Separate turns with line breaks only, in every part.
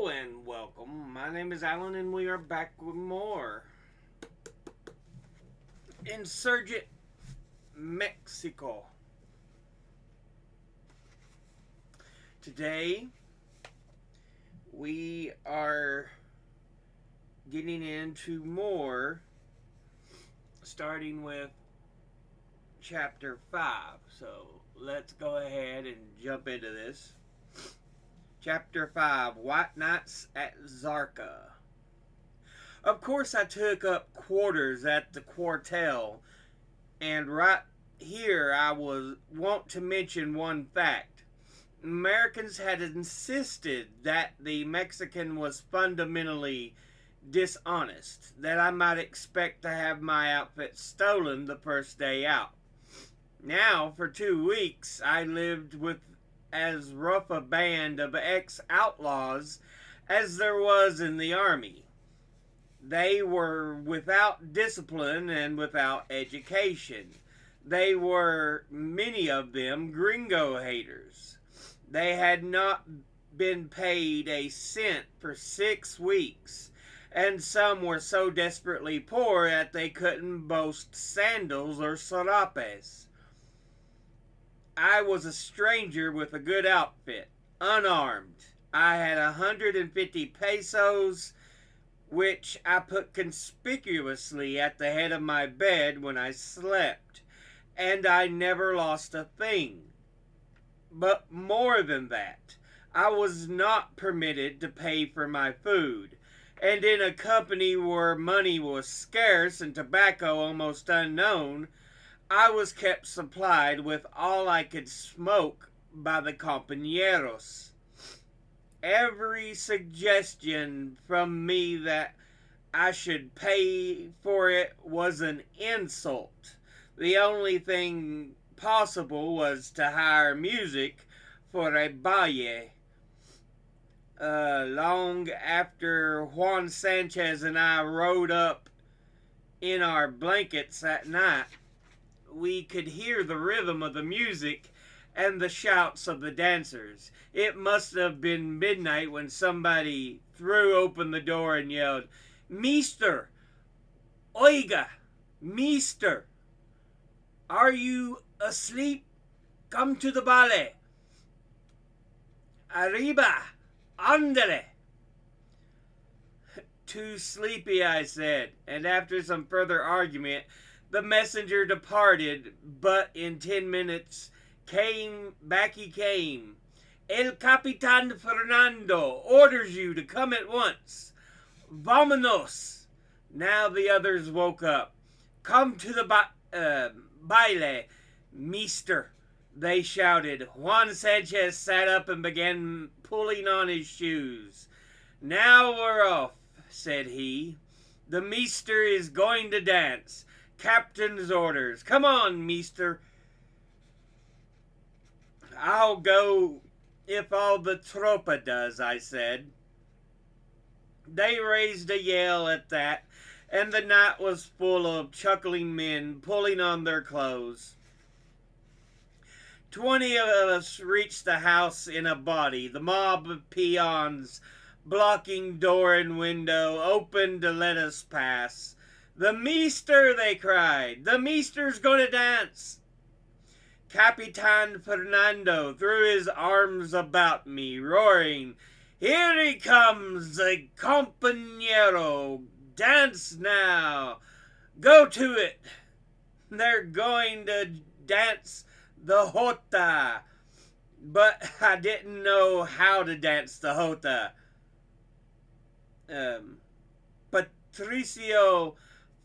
and welcome. My name is Alan, and we are back with more Insurgent Mexico. Today, we are getting into more, starting with chapter 5. So, let's go ahead and jump into this. Chapter 5, White Nights at Zarka. Of course, I took up quarters at the quartel, and right here I want to mention one fact. Americans had insisted that the Mexican was fundamentally dishonest, that I might expect to have my outfit stolen the first day out. Now, for 2 weeks, I lived with as rough a band of ex-outlaws as there was in the army. They were without discipline and without education. They were, many of them, gringo haters. They had not been paid a cent for 6 weeks, and some were so desperately poor that they couldn't boast sandals or sarapes. I was a stranger with a good outfit, unarmed. I had 150 pesos, which I put conspicuously at the head of my bed when I slept, and I never lost a thing. But more than that, I was not permitted to pay for my food, and in a company where money was scarce and tobacco almost unknown, I was kept supplied with all I could smoke by the compañeros. Every suggestion from me that I should pay for it was an insult. The only thing possible was to hire music for a baile. Long after Juan Sanchez and I rode up in our blankets at night, we could hear the rhythm of the music and the shouts of the dancers. It must have been midnight when somebody threw open the door and yelled, "Meester! Oiga! Meester! Are you asleep? Come to the ballet! Arriba! Andere!" "Too sleepy," I said, and after some further argument, the messenger departed, but in 10 minutes he came. "El Capitan Fernando orders you to come at once. Vámonos." Now the others woke up. "Come to the baile, meester," they shouted. Juan Sanchez sat up and began pulling on his shoes. "Now we're off," said he. "The meester is going to dance. Captain's orders. Come on, meester." "I'll go if all the tropa does," I said. They raised a yell at that, and the night was full of chuckling men pulling on their clothes. 20 of us reached the house in a body. The mob of peons, blocking door and window, opened to let us pass. "The meester," they cried. "The meester's going to dance." Capitan Fernando threw his arms about me, roaring, "Here he comes, the compañero. Dance now. Go to it. They're going to dance the jota." But I didn't know how to dance the jota. Patricio,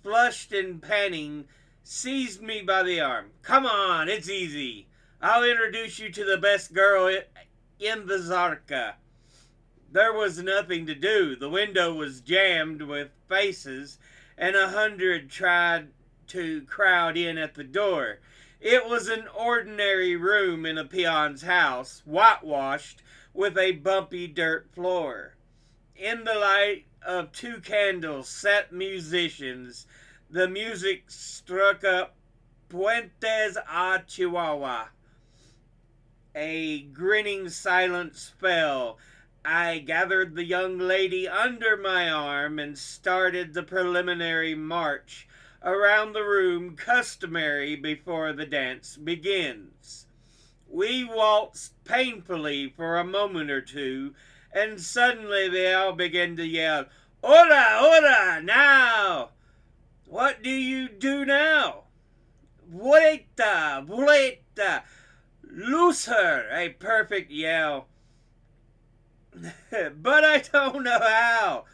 flushed and panting, seized me by the arm. "Come on, it's easy. I'll introduce you to the best girl in the Zarka." There was nothing to do. The window was jammed with faces, and 100 tried to crowd in at the door. It was an ordinary room in a peon's house, whitewashed with a bumpy dirt floor. In the light of 2 candles sat musicians. The music struck up Puentes a Chihuahua. A grinning silence fell, I gathered the young lady under my arm and started the preliminary march around the room customary before the dance begins. We waltzed painfully for a moment or two, and suddenly they all began to yell, "Ora, ora, now! What do you do now? Vuelta, vuelta! Loose her!" A perfect yell. "But I don't know how.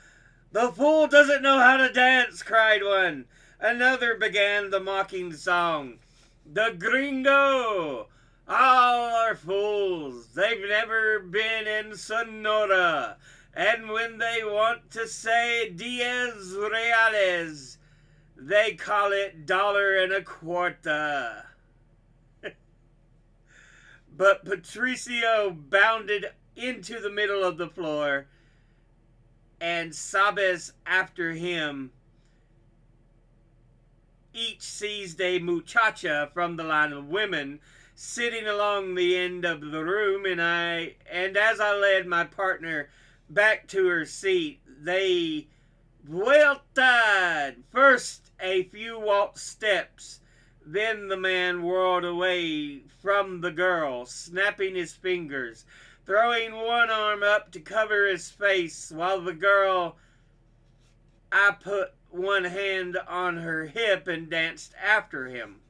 The fool doesn't know how to dance," cried one. Another began the mocking song. "The gringo! All are fools. They've never been in Sonora. And when they want to say 10 reales, they call it $1.25. But Patricio bounded into the middle of the floor, and Sabes after him. Each seized a muchacha from the line of women sitting along the end of the room, and as I led my partner back to her seat, they vuelta'd. First a few waltz steps, then the man whirled away from the girl, snapping his fingers, throwing one arm up to cover his face, while the girl, I put one hand on her hip and danced after him.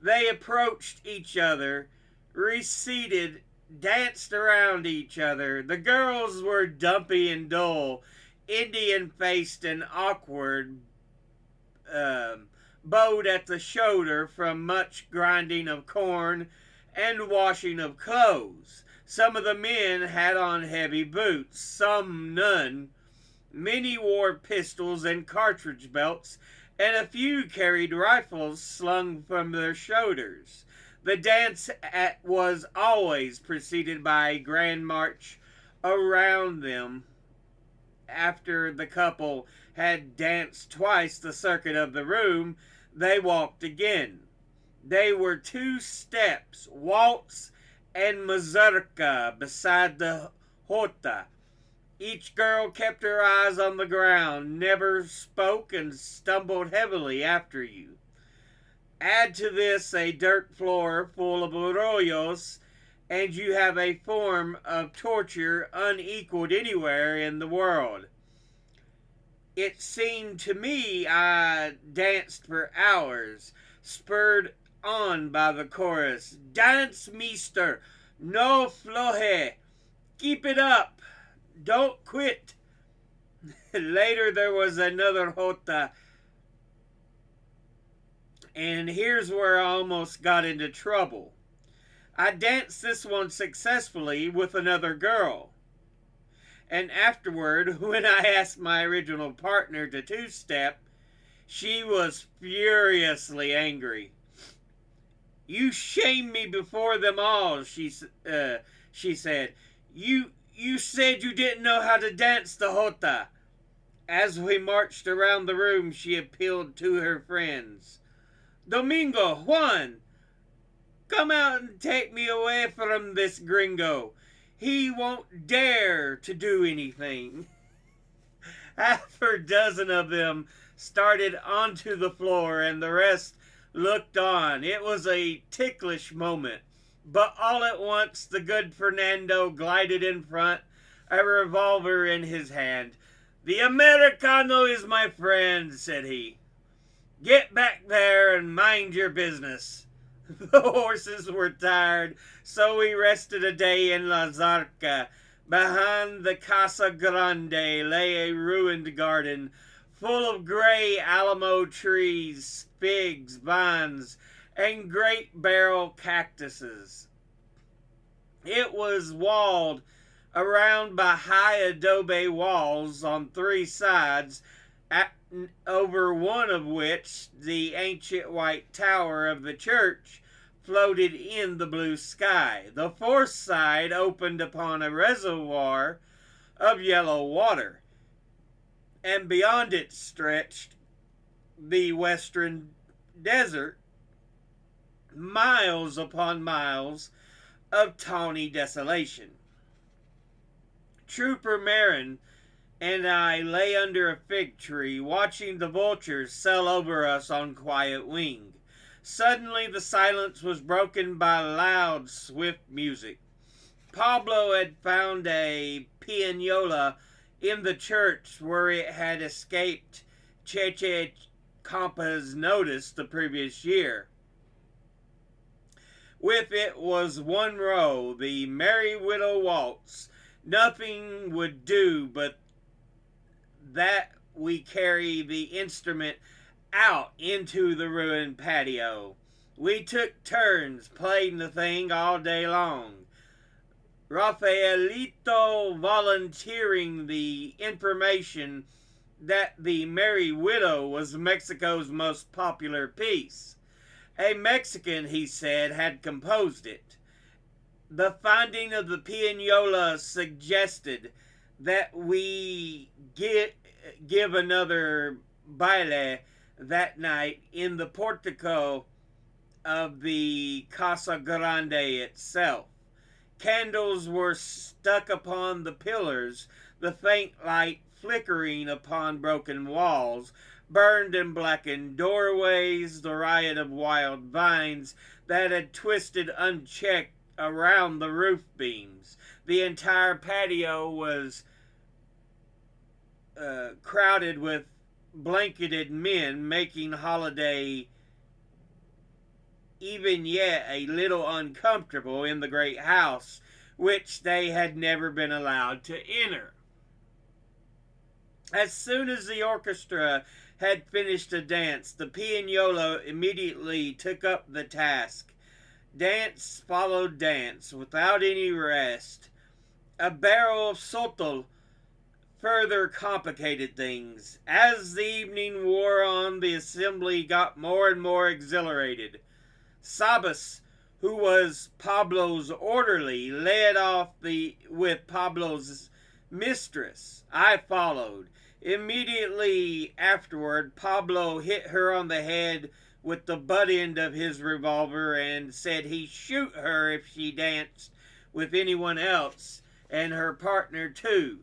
They approached each other, receded, danced around each other. The girls were dumpy and dull, Indian-faced and awkward, bowed at the shoulder from much grinding of corn and washing of clothes. Some of the men had on heavy boots, some none. Many wore pistols and cartridge belts, and a few carried rifles slung from their shoulders. The dance was always preceded by a grand march around them. After the couple had danced twice the circuit of the room, they walked again. They were 2 steps, waltz and mazurka beside the jota. Each girl kept her eyes on the ground, never spoke, and stumbled heavily after you. Add to this a dirt floor full of arroyos, and you have a form of torture unequaled anywhere in the world. It seemed to me I danced for hours, spurred on by the chorus. "Dance, meester! No floje! Keep it up! Don't quit!" Later there was another jota, and here's where I almost got into trouble. I danced this one successfully with another girl, and afterward, when I asked my original partner to 2-step, she was furiously angry. "You shame me before them all," she said. You said you didn't know how to dance the jota." As we marched around the room, she appealed to her friends. "Domingo, Juan, come out and take me away from this gringo. He won't dare to do anything." Half a dozen of them started onto the floor, and the rest looked on. It was a ticklish moment. But all at once the good Fernando glided in front, a revolver in his hand. "The Americano is my friend," said he. "Get back there and mind your business." The horses were tired, so we rested a day in La Zarca. Behind the Casa Grande lay a ruined garden, full of gray alamo trees, figs, vines, and great barrel cactuses. It was walled around by high adobe walls on 3 sides, over one of which the ancient white tower of the church floated in the blue sky. The 4th side opened upon a reservoir of yellow water, and beyond it stretched the western desert, miles upon miles of tawny desolation. Trooper Marin and I lay under a fig tree, watching the vultures sail over us on quiet wing. Suddenly the silence was broken by loud, swift music. Pablo had found a pianola in the church where it had escaped Cheche Campa's notice the previous year. With it was one row, the Merry Widow Waltz. Nothing would do but that we carry the instrument out into the ruined patio. We took turns playing the thing all day long. Rafaelito volunteering the information that the Merry Widow was Mexico's most popular piece. A Mexican, he said, had composed it. The finding of the pianola suggested that we give another baile that night in the portico of the Casa Grande itself. Candles were stuck upon the pillars, the faint light flickering upon broken walls, burned and blackened doorways, the riot of wild vines that had twisted unchecked around the roof beams. The entire patio was crowded with blanketed men, making holiday even yet a little uncomfortable in the great house, which they had never been allowed to enter. As soon as the orchestra had finished a dance, the pianola immediately took up the task. Dance followed dance, without any rest. A barrel of sotol further complicated things. As the evening wore on, the assembly got more and more exhilarated. Sabas, who was Pablo's orderly, led off with Pablo's mistress. I followed. Immediately afterward, Pablo hit her on the head with the butt end of his revolver and said he'd shoot her if she danced with anyone else, and her partner too.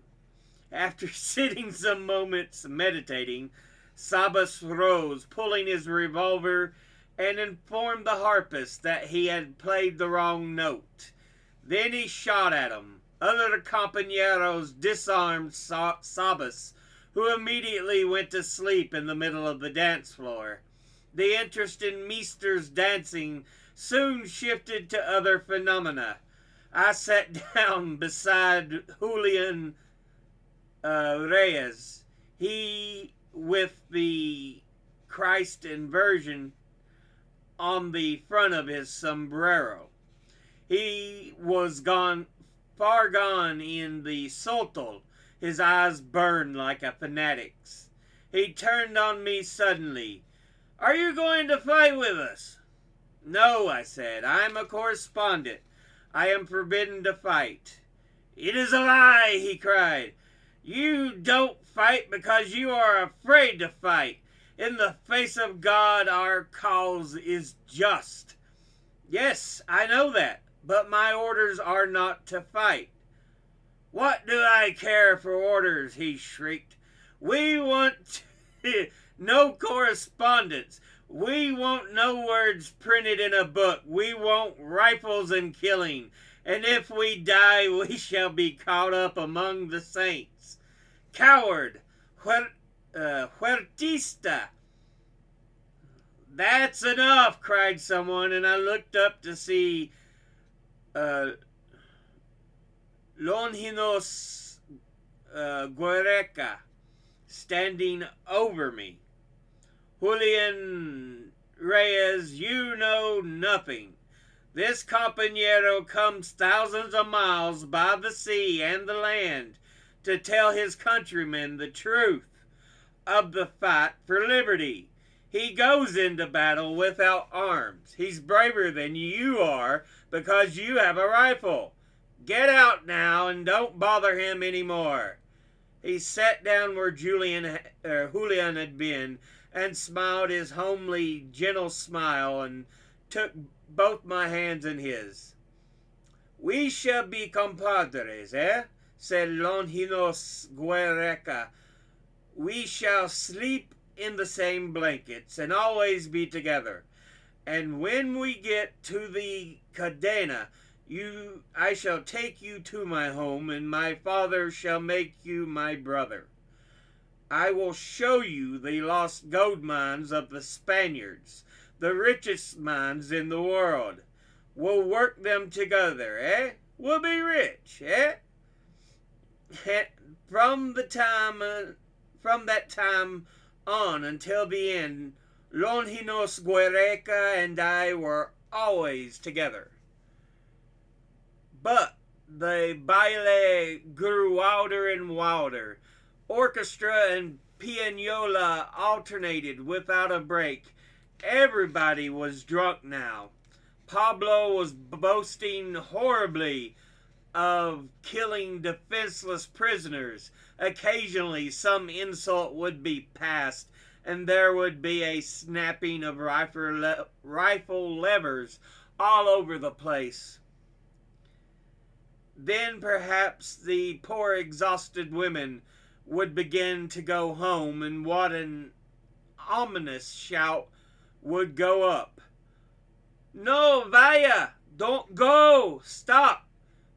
After sitting some moments meditating, Sabas rose, pulling his revolver, and informed the harpist that he had played the wrong note. Then he shot at him. Other compañeros disarmed Sabas, who immediately went to sleep in the middle of the dance floor. The interest in Meester's dancing soon shifted to other phenomena. I sat down beside Julian Reyes, he with the Christ and Virgin on the front of his sombrero. He was far gone in the sotol. His eyes burned like a fanatic's. He turned on me suddenly. "Are you going to fight with us?" "No," I said. "I'm a correspondent. I am forbidden to fight." "It is a lie," he cried. "You don't fight because you are afraid to fight. In the face of God, our cause is just." "Yes, I know that, but my orders are not to fight." "What do I care for orders?" he shrieked. "We want no correspondence. We want no words printed in a book. We want rifles and killing. And if we die, we shall be caught up among the saints." "Coward! Huertista!" "That's enough!" cried someone, and I looked up to see Longinos Guereca standing over me. "Julian Reyes, you know nothing. This compañero comes thousands of miles by the sea and the land to tell his countrymen the truth of the fight for liberty. He goes into battle without arms. He's braver than you are because you have a rifle. Get out now and don't bother him anymore." He sat down where Julian had been and smiled his homely, gentle smile and took both my hands in his. "We shall be compadres, eh? said Longinos Guereca, we shall sleep in the same blankets and always be together. And when we get to the cadena, I shall take you to my home, and my father shall make you my brother. I will show you the lost gold mines of the Spaniards, the richest mines in the world. We'll work them together, eh? We'll be rich, eh? From the time, from that time on until the end, Longinos Guereca and I were always together. But the baile grew wilder and wilder. Orchestra and pianola alternated without a break. Everybody was drunk now. Pablo was boasting horribly of killing defenseless prisoners. Occasionally, some insult would be passed, and there would be a snapping of rifle levers all over the place. Then perhaps the poor exhausted women would begin to go home, and what an ominous shout would go up. No, vaya! Don't go! Stop!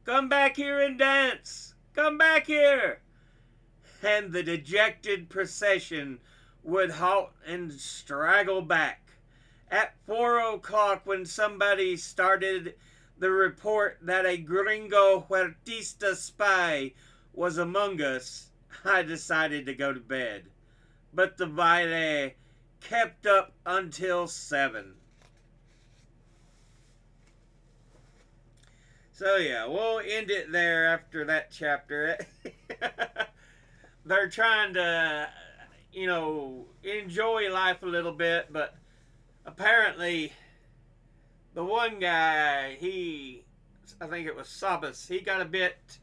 Come back here and dance! Come back here! And the dejected procession would halt and straggle back. At 4 o'clock, when somebody started the report that a gringo huertista spy was among us, I decided to go to bed. But the baile kept up until 7. So yeah, we'll end it there after that chapter. They're trying to, enjoy life a little bit, but apparently the one guy, I think it was Sabas, he got a bit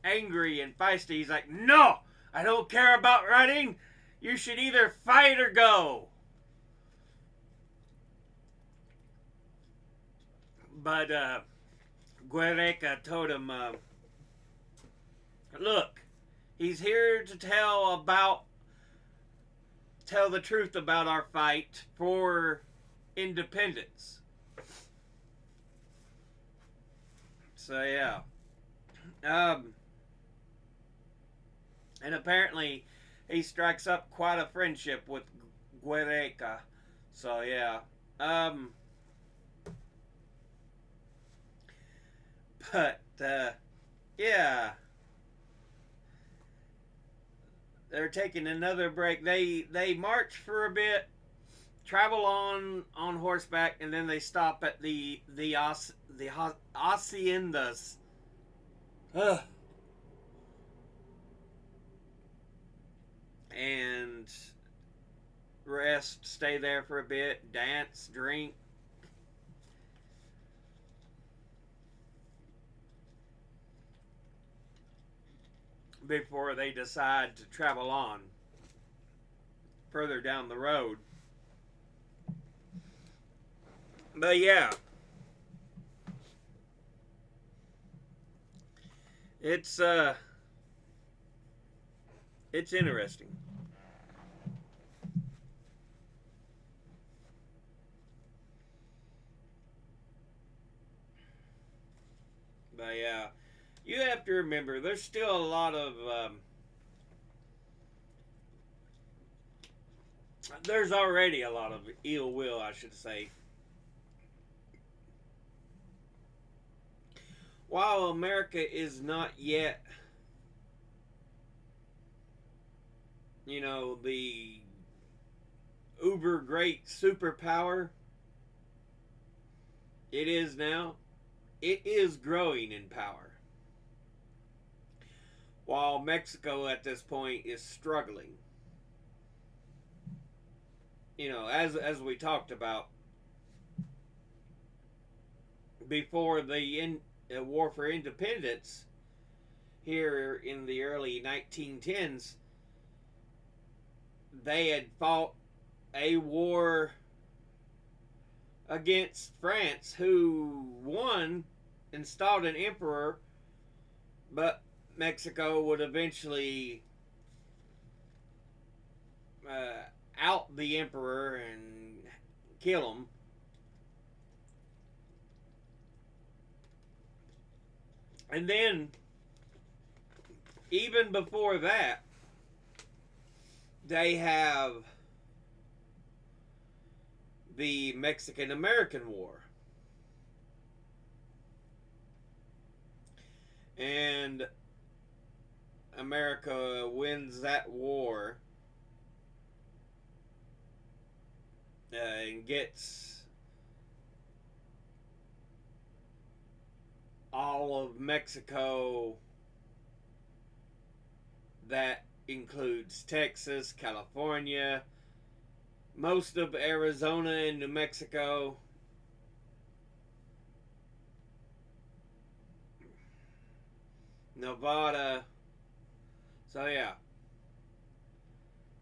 angry and feisty. He's like, no, I don't care about running. You should either fight or go. But Guereca told him, look, he's here to tell the truth about our fight for independence. So yeah. And apparently he strikes up quite a friendship with Guereca. So yeah. But yeah. They're taking another break. They march for a bit, travel on horseback, and then they stop at the haciendas. Ugh. And rest, stay there for a bit, dance, drink. Before they decide to travel on further down the road. But yeah, it's interesting. But yeah, you have to remember, there's still a lot of there's already a lot of ill will, I should say. While America is not yet, the uber great superpower it is now, it is growing in power. While Mexico at this point is struggling. As we talked about before the War for Independence here in the early 1910s, they had fought a war against France, who won, installed an emperor, but Mexico would eventually out the emperor and kill him. And then, even before that, they have the Mexican American War. And America wins that war and gets all of Mexico. That includes Texas, California, most of Arizona and New Mexico, Nevada. So yeah,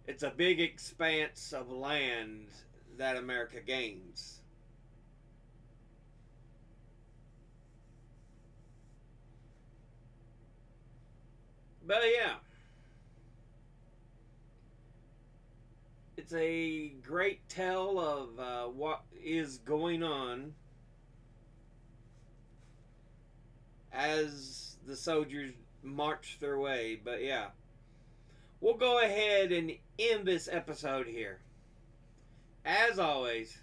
it's a big expanse of land that America gains. But yeah, it's a great tell of what is going on as the soldiers march their way. But yeah, we'll go ahead and end this episode here. As always,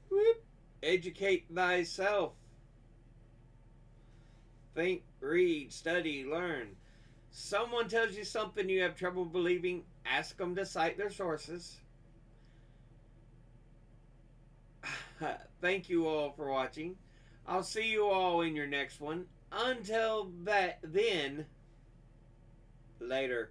whoop, educate thyself. Think, read, study, learn. Someone tells you something you have trouble believing, ask them to cite their sources. Thank you all for watching. I'll see you all in your next one. Until then, later.